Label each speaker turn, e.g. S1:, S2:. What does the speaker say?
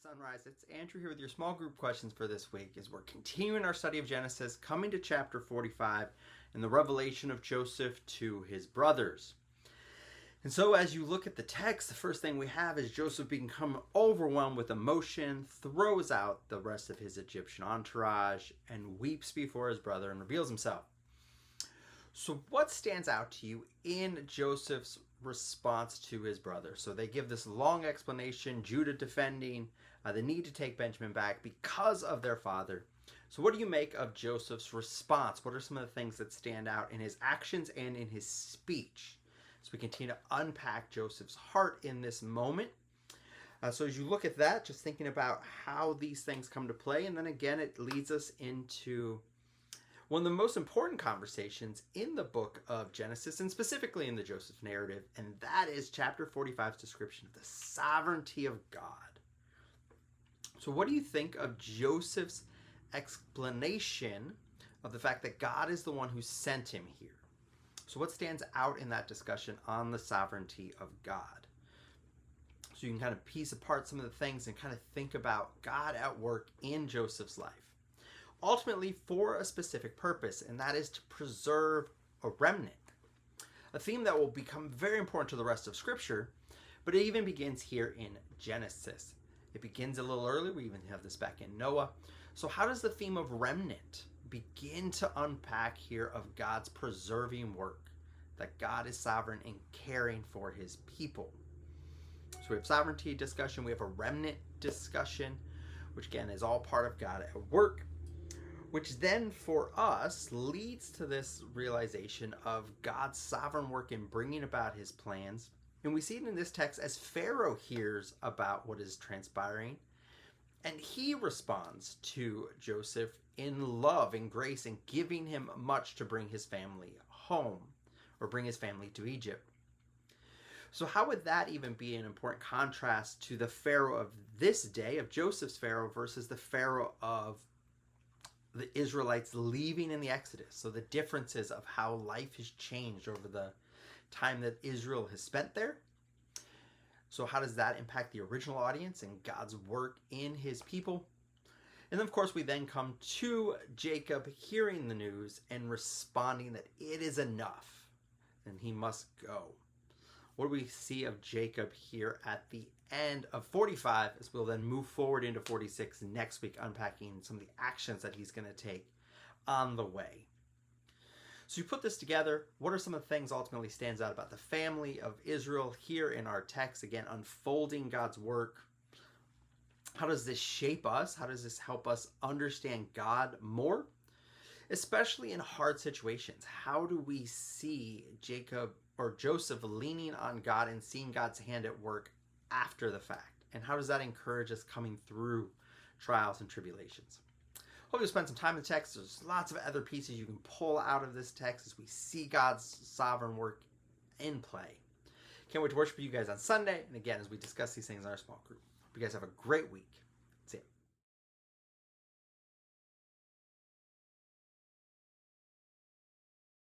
S1: Sunrise, it's Andrew here with your small group questions for this week as we're continuing our study of Genesis, coming to chapter 45 and the revelation of Joseph to his brothers. And so as you look at the text, the first thing we have is Joseph become overwhelmed with emotion, throws out the rest of his Egyptian entourage, and weeps before his brother and reveals himself. So what stands out to you in Joseph's response to his brother? So they give this long explanation, Judah defending the need to take Benjamin back because of their father. So what do you make of Joseph's response? What are some of the things that stand out in his actions and in his speech? So we continue to unpack Joseph's heart in this moment. So as you look at that, just thinking about how these things come to play, and then again it leads us into one of the most important conversations in the book of Genesis, and specifically in the Joseph narrative, and that is chapter 45's description of the sovereignty of God. So what do you think of Joseph's explanation of the fact that God is the one who sent him here? So what stands out in that discussion on the sovereignty of God? So you can kind of piece apart some of the things and kind of think about God at work in Joseph's life. Ultimately for a specific purpose, and that is to preserve a remnant. A theme that will become very important to the rest of Scripture, but it even begins here in Genesis. It begins a little early. We even have this back in Noah. So how does the theme of remnant begin to unpack here of God's preserving work? That God is sovereign in caring for his people. So we have sovereignty discussion. We have a remnant discussion, which again is all part of God at work. Which then for us leads to this realization of God's sovereign work in bringing about his plans. And we see it in this text as Pharaoh hears about what is transpiring. And he responds to Joseph in love and grace and giving him much to bring his family home or bring his family to Egypt. So how would that even be an important contrast to the Pharaoh of this day, of Joseph's Pharaoh, versus the Pharaoh of the Israelites leaving in the Exodus? So the differences of how life has changed over the time that Israel has spent there. So how does that impact the original audience and God's work in his people? And then of course we then come to Jacob hearing the news and responding that it is enough and he must go. What do we see of Jacob here at the end of 45 as we'll then move forward into 46 next week, unpacking some of the actions that he's going to take on the way. So you put this together, what are some of the things ultimately stands out about the family of Israel here in our text, again unfolding God's work? How does this shape us? How does this help us understand God more? Especially in hard situations. How do we see Jacob or Joseph leaning on God and seeing God's hand at work after the fact? And how does that encourage us coming through trials and tribulations? Hope you spend some time in the text. There's lots of other pieces you can pull out of this text as we see God's sovereign work in play. Can't wait to worship with you guys on Sunday. And again, as we discuss these things in our small group. Hope you guys have a great week.